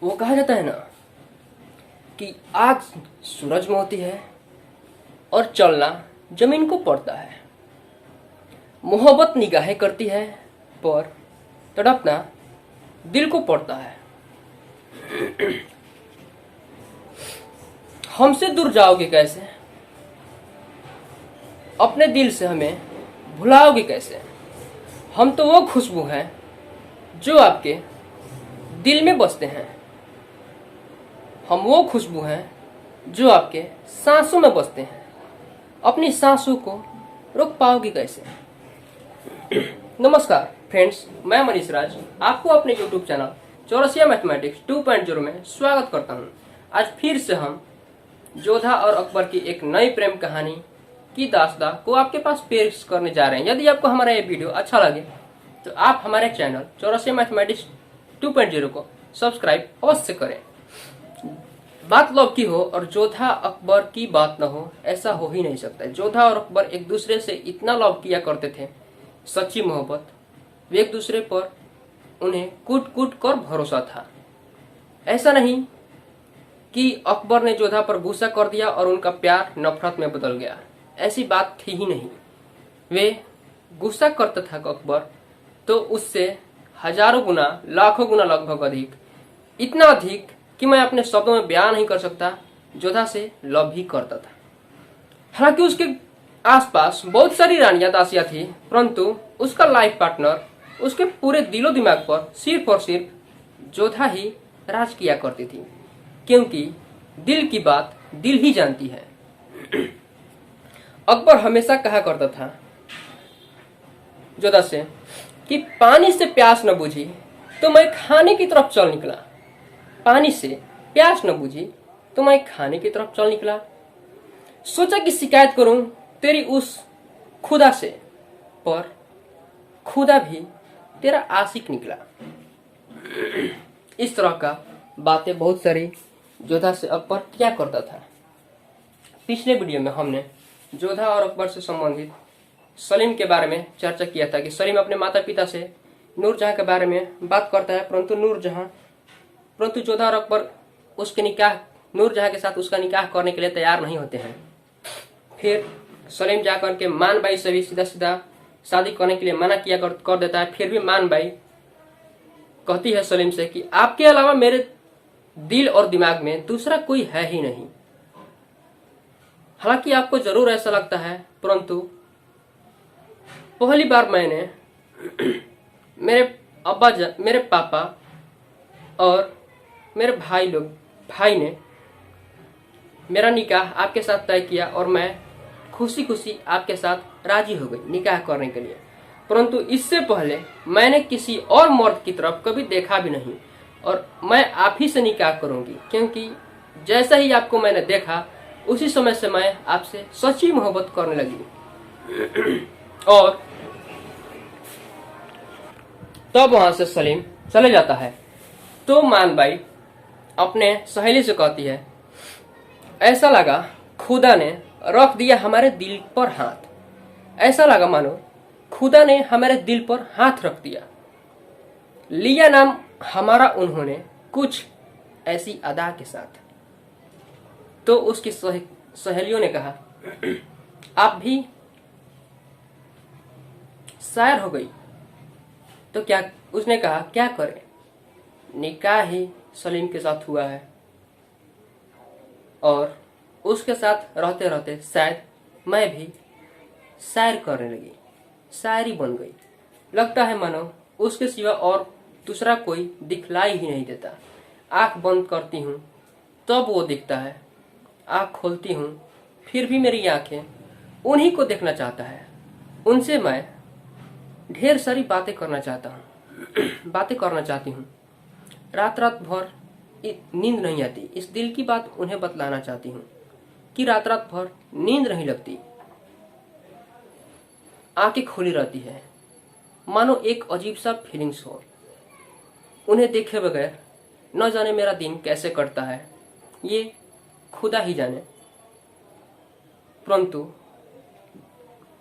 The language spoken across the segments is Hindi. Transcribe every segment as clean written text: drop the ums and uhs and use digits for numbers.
वो कहा जाता है ना कि आग सूरज में होती है और चलना जमीन को पड़ता है। मोहब्बत निगाहें करती है पर तड़पना दिल को पड़ता है। हमसे दूर जाओगे कैसे, अपने दिल से हमें भुलाओगे कैसे। हम तो वो खुशबू हैं जो आपके दिल में बसते हैं। हम वो खुशबू हैं जो आपके सांसों में बसते हैं। अपनी सांसों को रोक पाओगे कैसे। नमस्कार फ्रेंड्स, मैं मनीष राज आपको अपने YouTube चैनल चौरसिया मैथमेटिक्स 2.0 में स्वागत करता हूं। आज फिर से हम जोधा और अकबर की एक नई प्रेम कहानी की दास्तां को आपके पास पेश करने जा रहे हैं। यदि आपको हमारा ये वीडियो अच्छा लगे तो आप हमारे चैनल चौरसिया मैथमेटिक्स 2.0 को सब्सक्राइब अवश्य करें। बात लव की हो और जोधा अकबर की बात न हो, ऐसा हो ही नहीं सकता। जोधा और अकबर एक दूसरे से इतना लव किया करते थे, सच्ची मोहब्बत। वे एक दूसरे पर उन्हें कूट कूट कर भरोसा था। ऐसा नहीं कि अकबर ने जोधा पर गुस्सा कर दिया और उनका प्यार नफरत में बदल गया, ऐसी बात थी ही नहीं। वे गुस्सा करता था अकबर तो उससे हजारों गुना लाखों गुना लगभग अधिक, इतना अधिक कि मैं अपने शब्दों में बयान नहीं कर सकता, जोधा से लव भी करता था। हालांकि उसके आसपास बहुत सारी रानियां दासियां थी, परंतु उसका लाइफ पार्टनर उसके पूरे दिलो दिमाग पर सिर्फ और सिर्फ जोधा ही राज किया करती थी, क्योंकि दिल की बात दिल ही जानती है। अकबर हमेशा कहा करता था जोधा से कि पानी से प्यास न बुझी तो मैं खाने की तरफ चल निकला। पानी से प्यास न बुझी तो मैं खाने की तरफ चल निकला। सोचा कि शिकायत करूं तेरी उस खुदा से, पर खुदा भी तेरा आशिक निकला। इस तरह का बातें बहुत सारी जोधा से अकबर क्या करता था। पिछले वीडियो में हमने जोधा और अकबर से संबंधित सलीम के बारे में चर्चा किया था कि सलीम अपने माता पिता से नूरजहां के बारे में बात करता है, परंतु जोधा और अकबर उसके निकाह नूरजहां के साथ उसका निकाह करने के लिए तैयार नहीं होते हैं। फिर सलीम जाकर के मान बाई से भी सीधा सीधा शादी करने के लिए मना किया कर देता है। फिर भी मान बाई कहती है सलीम से कि आपके अलावा मेरे दिल और दिमाग में दूसरा कोई है ही नहीं। हालांकि आपको जरूर ऐसा लगता है, परंतु पहली बार मैंने मेरे पापा और मेरे भाई ने मेरा निकाह आपके साथ तय किया और मैं खुशी खुशी आपके साथ राजी हो गई निकाह करने के लिए। परंतु इससे पहले मैंने किसी और मर्द की तरफ कभी देखा भी नहीं और मैं आप ही से निकाह करूंगी, क्योंकि जैसा ही आपको मैंने देखा उसी समय से मैं आपसे सच्ची मोहब्बत करने लगी। और तब वहां से सलीम चले जाता है तो मान बाई अपने सहेली से कहती है, ऐसा लगा खुदा ने रख दिया हमारे दिल पर हाथ। ऐसा लगा मानो खुदा ने हमारे दिल पर हाथ रख दिया। लिया नाम हमारा उन्होंने कुछ ऐसी अदा के साथ। तो उसकी सहेलियों ने कहा, आप भी शायर हो गई। तो क्या उसने कहा, क्या करें, निकाह ही सलीम के साथ हुआ है और उसके साथ रहते रहते शायद मैं भी शायर करने लगी, शायरी बन गई। लगता है मानो उसके सिवा और दूसरा कोई दिखलाई ही नहीं देता। आंख बंद करती हूँ तब वो दिखता है, आंख खोलती हूँ फिर भी मेरी आंखें उन्हीं को देखना चाहता है। उनसे मैं ढेर सारी बातें करना चाहती हूँ। रात रात भर नींद नहीं आती। इस दिल की बात उन्हें बतलाना चाहती हूँ कि रात रात भर नींद नहीं लगती, आंखें खुली रहती है, मानो एक अजीब सा फीलिंग्स हो। उन्हें देखे बगैर न जाने मेरा दिन कैसे कटता है, ये खुदा ही जाने। परंतु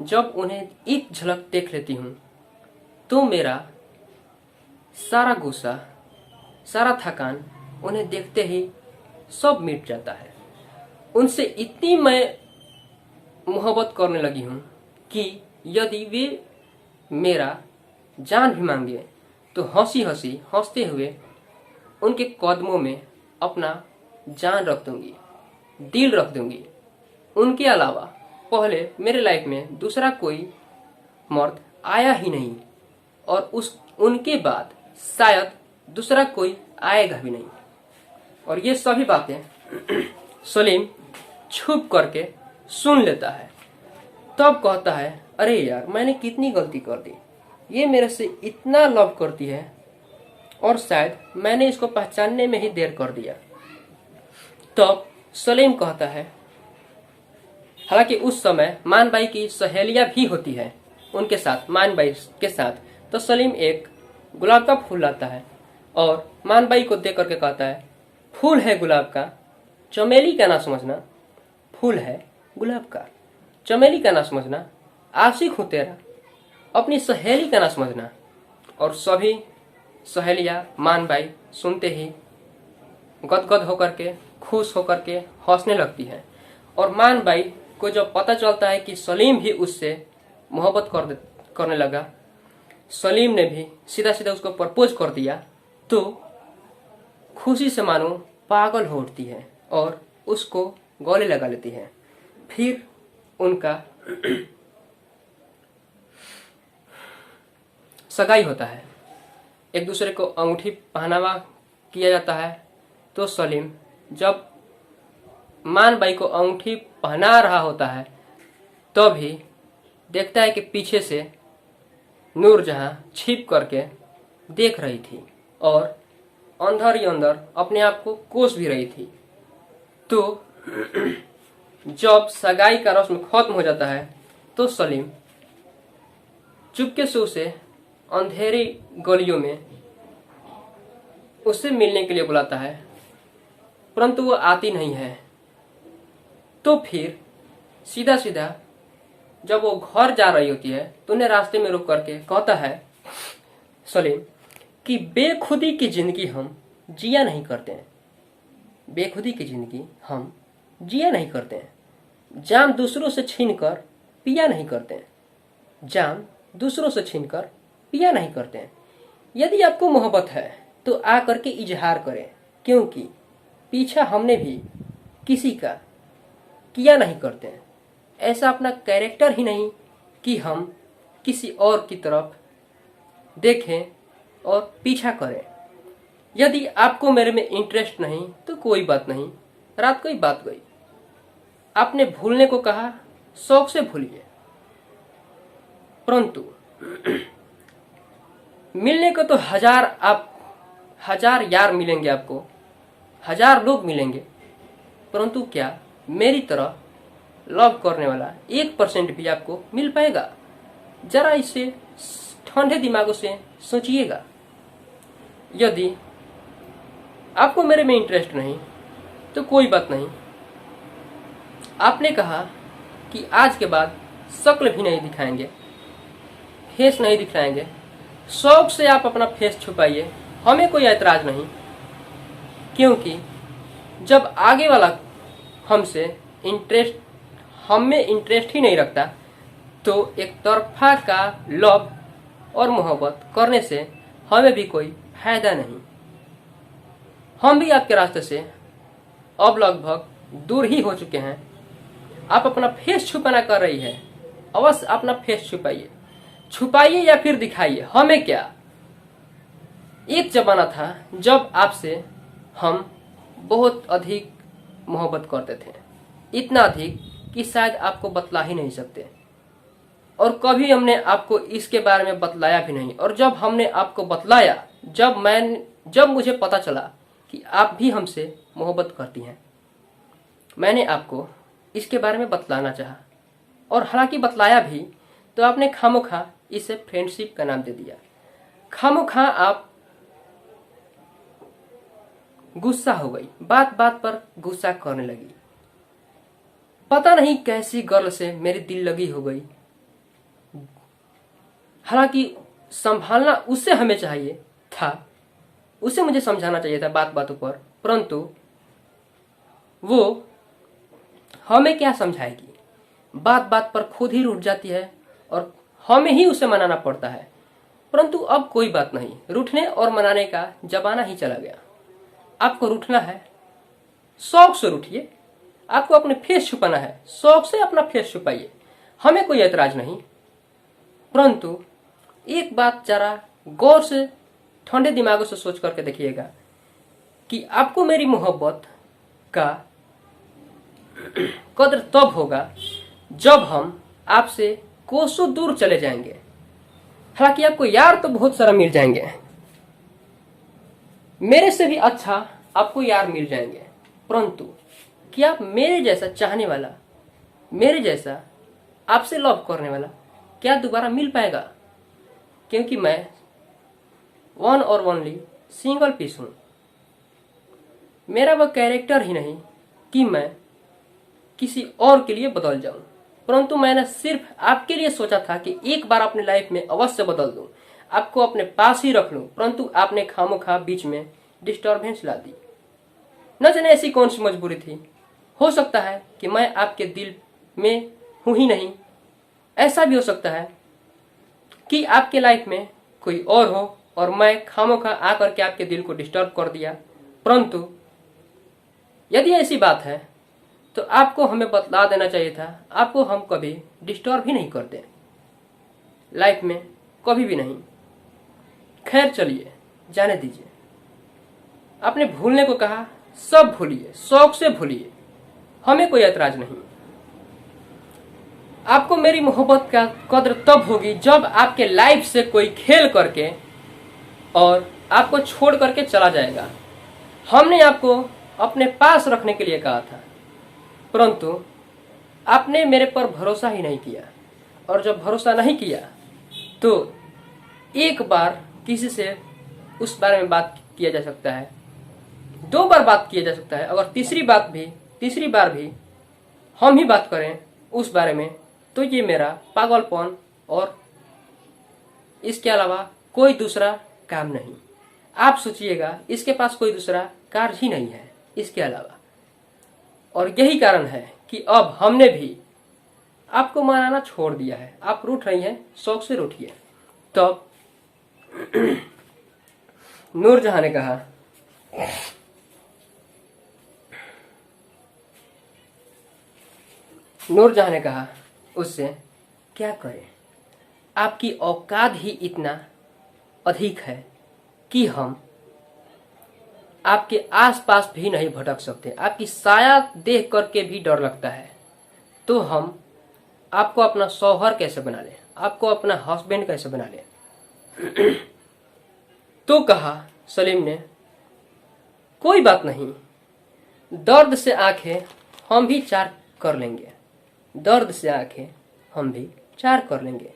जब उन्हें एक झलक देख लेती हूँ तो मेरा सारा गुस्सा, सारा थकान उन्हें देखते ही सब मिट जाता है। उनसे इतनी मैं मोहब्बत करने लगी हूँ कि यदि वे मेरा जान भी मांगे तो हंसी हंसी हंसते हुए उनके कदमों में अपना जान रख दूंगी, दिल रख दूंगी। उनके अलावा पहले मेरे लाइफ में दूसरा कोई मर्द आया ही नहीं और उनके बाद शायद दूसरा कोई आएगा भी नहीं। और ये सभी बातें सलीम छुप करके सुन लेता है। तब कहता है, अरे यार मैंने कितनी गलती कर दी, ये मेरे से इतना लव करती है और शायद मैंने इसको पहचानने में ही देर कर दिया। तब सलीम कहता है, हालांकि उस समय मान भाई की सहेलियां भी होती है उनके साथ, मान भाई के साथ, तो सलीम एक गुलाब का फूल लाता है और मान भाई को देख करके कहता है, फूल है गुलाब का, चमेली का ना समझना, फूल है गुलाब का, चमेली का ना समझना, आशिक हूं तेरा, अपनी सहेली का ना समझना। और सभी सहेलियां मान भाई सुनते ही गदगद होकर के, खुश होकर के हंसने लगती है। और मान भाई को जब पता चलता है कि सलीम भी उससे मोहब्बत करने लगा, सलीम ने भी सीधा सीधा उसको प्रपोज कर दिया, तो खुशी से मानो पागल हो उठती है और उसको गले लगा लेती है। फिर उनका सगाई होता है, एक दूसरे को अंगूठी पहनावा किया जाता है। तो सलीम जब मान बाई को अंगूठी पहना रहा होता है तभी देखता है कि पीछे से नूरजहां छिप करके देख रही थी और अंदर ही अंदर अपने आप को कोस भी रही थी। तो जब सगाई का रस्म खत्म हो जाता है तो सलीम चुपके से उसे अंधेरी गलियों में उससे मिलने के लिए बुलाता है, परंतु वो आती नहीं है। तो फिर सीधा सीधा जब वो घर जा रही होती है तो उन्हें रास्ते में रुक करके कहता है सलीम कि बेखुदी की जिंदगी हम जिया नहीं करते हैं, बेखुदी की जिंदगी हम जिया नहीं करते हैं, जाम दूसरों से छीनकर पिया नहीं करते हैं, जाम दूसरों से छीनकर पिया नहीं करते हैं। यदि आपको मोहब्बत है तो आ करके इजहार करें, क्योंकि पीछा हमने भी किसी का किया नहीं करते हैं। ऐसा अपना कैरेक्टर ही नहीं कि हम किसी और की तरफ देखें और पीछा करें। यदि आपको मेरे में इंटरेस्ट नहीं तो कोई बात नहीं, रात को ही बात गई। आपने भूलने को कहा, शौक से भूलिए, परंतु मिलने को तो हजार यार मिलेंगे, आपको 1000 लोग मिलेंगे, परंतु क्या मेरी तरह लव करने वाला 1% भी आपको मिल पाएगा? जरा इसे ठंडे दिमागों से सोचिएगा। यदि आपको मेरे में इंटरेस्ट नहीं तो कोई बात नहीं। आपने कहा कि आज के बाद शक्ल भी नहीं दिखाएंगे, फेस नहीं दिखाएंगे, शौक से आप अपना फेस छुपाइए, हमें कोई ऐतराज नहीं। क्योंकि जब आगे वाला हम में इंटरेस्ट ही नहीं रखता तो एक तरफा का लव और मोहब्बत करने से हमें भी कोई फायदा नहीं। हम भी आपके रास्ते से अब लगभग दूर ही हो चुके हैं। आप अपना फेस छुपाना कर रही है, अवश्य अपना फेस छुपाइए या फिर दिखाइए, हमें क्या। एक जमाना था जब आपसे हम बहुत अधिक मोहब्बत करते थे, इतना अधिक कि शायद आपको बतला ही नहीं सकते, और कभी हमने आपको इसके बारे में बतलाया भी नहीं। और जब हमने आपको बतलाया, जब मुझे पता चला कि आप भी हमसे मोहब्बत करती हैं, मैंने आपको इसके बारे में बतलाना चाहा, और हालांकि बतलाया भी तो आपने खामोखा इसे फ्रेंडशिप का नाम दे दिया। खामोखा आप गुस्सा हो गई, बात बात पर गुस्सा करने लगी। पता नहीं कैसी गर्ल से मेरी दिल लगी हो गई। हालांकि संभालना उससे हमें चाहिए था, उसे मुझे समझाना चाहिए था बात बातों पर परंतु वो हमें क्या समझाएगी। बात बात पर खुद ही रूठ जाती है और हमें ही उसे मनाना पड़ता है। परंतु अब कोई बात नहीं, रूठने और मनाने का जमाना ही चला गया। आपको रूठना है, शौक से रूठिए। आपको अपने फेस छुपाना है, शौक से अपना फेस छुपाइए, हमें कोई ऐतराज नहीं। परंतु एक बात जरा गौर से, ठंडे दिमागों से सोच करके देखिएगा कि आपको मेरी मोहब्बत का कद्र तब होगा जब हम आपसे कोसों दूर चले जाएंगे। हालांकि आपको यार तो बहुत सारा मिल जाएंगे, मेरे से भी अच्छा आपको यार मिल जाएंगे, परंतु क्या मेरे जैसा चाहने वाला, मेरे जैसा आपसे लव करने वाला क्या दोबारा मिल पाएगा? क्योंकि मैं वन और ओनली सिंगल पीस हूं। मेरा वह कैरेक्टर ही नहीं कि मैं किसी और के लिए बदल जाऊं, परंतु मैंने सिर्फ आपके लिए सोचा था कि एक बार अपनी लाइफ में अवश्य बदल दूं, आपको अपने पास ही रख लूं, परंतु आपने खामोखा बीच में डिस्टर्बेंस ला दी। न जाने ऐसी कौन सी मजबूरी थी। हो सकता है कि मैं आपके दिल में हूं ही नहीं, ऐसा भी हो सकता है कि आपके लाइफ में कोई और हो और मैं खामोखा आकर के आपके दिल को डिस्टर्ब कर दिया। परंतु यदि ऐसी बात है तो आपको हमें बतला देना चाहिए था। आपको हम कभी डिस्टर्ब ही नहीं करते, लाइफ में कभी भी नहीं। खैर चलिए, जाने दीजिए। आपने भूलने को कहा, सब भूलिए, शौक से भूलिए, हमें कोई ऐतराज नहीं। आपको मेरी मोहब्बत का कद्र तब होगी जब आपके लाइफ से कोई खेल करके और आपको छोड़ करके चला जाएगा। हमने आपको अपने पास रखने के लिए कहा था, परंतु आपने मेरे पर भरोसा ही नहीं किया। और जब भरोसा नहीं किया तो एक बार किसी से उस बारे में बात किया जा सकता है, 2 बार बात किया जा सकता है, अगर तीसरी बार भी हम ही बात करें उस बारे में तो ये मेरा पागलपन और इसके अलावा कोई दूसरा काम नहीं। आप सोचिएगा, इसके पास कोई दूसरा कार्य ही नहीं है इसके अलावा। और यही कारण है कि अब हमने भी आपको मनाना छोड़ दिया है। आप रूठ रही हैं, शौक से रूठिए। तब नूरजहां ने कहा, उससे क्या करें, आपकी औकात ही इतना अधिक है कि हम आपके आसपास भी नहीं भटक सकते। आपकी साया देख करके भी डर लगता है, तो हम आपको अपना शौहर कैसे बना लें, आपको अपना हस्बैंड कैसे बना लें। तो कहा सलीम ने, कोई बात नहीं, दर्द से आंखें हम भी चार कर लेंगे, दर्द से आंखें हम भी चार कर लेंगे,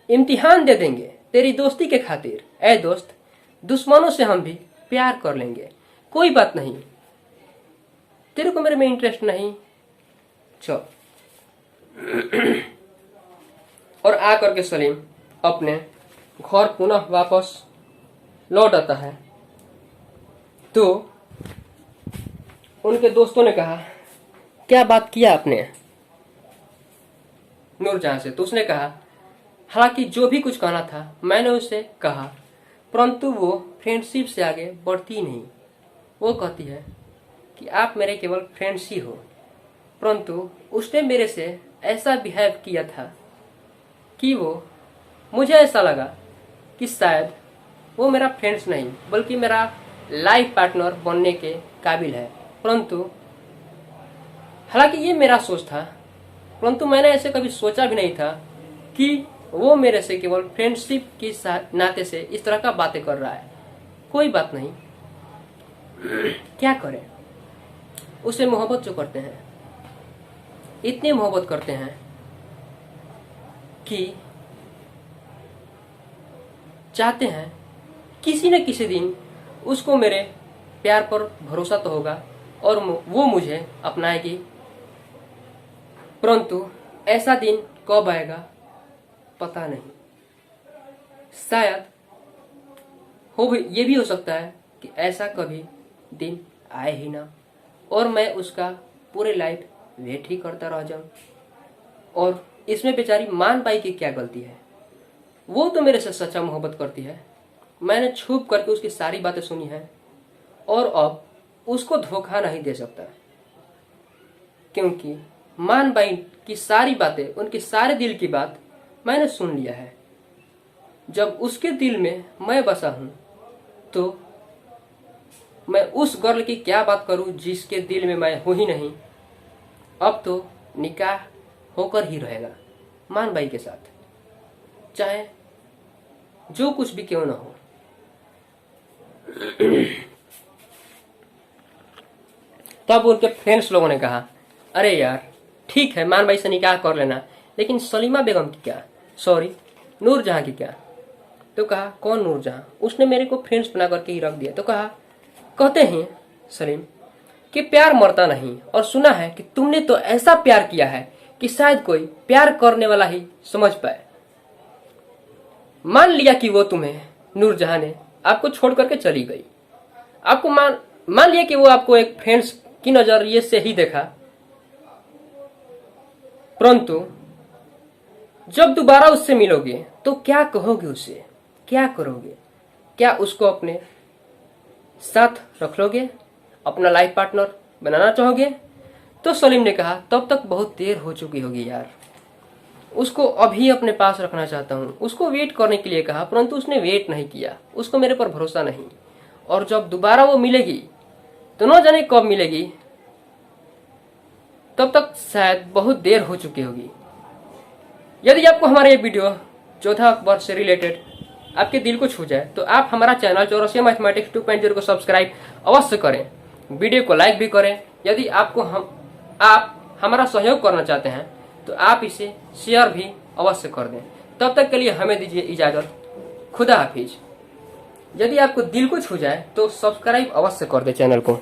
इम्तिहान दे देंगे तेरी दोस्ती के खातिर। ऐ दोस्त, दुश्मनों से हम भी प्यार कर लेंगे, कोई बात नहीं, तेरे को मेरे में इंटरेस्ट नहीं, चल। और आकर के सलीम अपने घर पुनः वापस लौट आता है। तो उनके दोस्तों ने कहा, क्या बात किया आपने नूरजहां से? तो उसने कहा, हालांकि जो भी कुछ कहना था मैंने उसे कहा, परंतु वो फ्रेंडशिप से आगे बढ़ती नहीं। वो कहती है कि आप मेरे केवल फ्रेंड्स ही हो, परंतु उसने मेरे से ऐसा बिहेव किया था कि मुझे ऐसा लगा कि शायद वो मेरा फ्रेंड्स नहीं बल्कि मेरा लाइफ पार्टनर बनने के काबिल है। परंतु हालांकि ये मेरा सोच था, परंतु मैंने ऐसे कभी सोचा भी नहीं था कि वो मेरे से केवल फ्रेंडशिप के नाते से इस तरह का बातें कर रहा है। कोई बात नहीं, क्या करें, उसे मोहब्बत जो करते हैं, इतनी मोहब्बत करते हैं कि चाहते हैं किसी न किसी दिन उसको मेरे प्यार पर भरोसा तो होगा और वो मुझे अपनाएगी। परंतु ऐसा दिन कब आएगा पता नहीं। शायद ये भी हो सकता है कि ऐसा कभी दिन आए ही ना, और मैं उसका पूरे लाइफ वेट ही करता रह जाऊं। और इसमें बेचारी मान बाई की क्या गलती है? वो तो मेरे से सच्चा मोहब्बत करती है। मैंने छुप करके उसकी सारी बातें सुनी है और अब उसको धोखा नहीं दे सकता, क्योंकि मान बाई की सारी बातें, उनकी सारे दिल की बात मैंने सुन लिया है। जब उसके दिल में मैं बसा हूं तो मैं उस गर्ल की क्या बात करूं जिसके दिल में मैं हूं ही नहीं। अब तो निकाह होकर ही रहेगा मान बाई के साथ, चाहे जो कुछ भी क्यों ना हो। तब उनके फ्रेंड्स लोगों ने कहा, अरे यार ठीक है, मान बाई से निकाह कर लेना, लेकिन सलीमा बेगम की क्या, सॉरी नूरजहां की क्या? तो कहा, कौन नूरजहां? उसने मेरे को फ्रेंड्स बना करके ही रख दिया। तो कहा, कहते हैं सलीम कि प्यार मरता नहीं, और सुना है कि तुमने तो ऐसा प्यार किया है कि शायद कोई प्यार करने वाला ही समझ पाए। मान लिया कि वो तुम्हें, नूरजहां ने आपको छोड़ करके चली गई। आपको मान लिया कि वो आपको एक फ्रेंड्स की नजरिए से ही देखा, परंतु जब दोबारा उससे मिलोगे तो क्या कहोगे उसे, क्या करोगे? क्या उसको अपने साथ रख लोगे, अपना लाइफ पार्टनर बनाना चाहोगे? तो सलीम ने कहा, तब तक बहुत देर हो चुकी होगी यार, उसको अभी अपने पास रखना चाहता हूँ। उसको वेट करने के लिए कहा, परंतु उसने वेट नहीं किया, उसको मेरे पर भरोसा नहीं। और जब दोबारा वो मिलेगी तो न जाने कब मिलेगी, तब तक शायद बहुत देर हो चुकी होगी। यदि आपको हमारा ये वीडियो जोधा अकबर से रिलेटेड आपके दिल को छू जाए तो आप हमारा चैनल चौरसिया मैथमेटिक्स 2.0 को सब्सक्राइब अवश्य करें, वीडियो को लाइक भी करें। यदि आप हमारा सहयोग करना चाहते हैं तो आप इसे शेयर भी अवश्य कर दें। तब तक के लिए हमें दीजिए इजाजत, खुदा हाफिज। यदि आपको दिल को छू जाए तो सब्सक्राइब अवश्य कर दें चैनल को।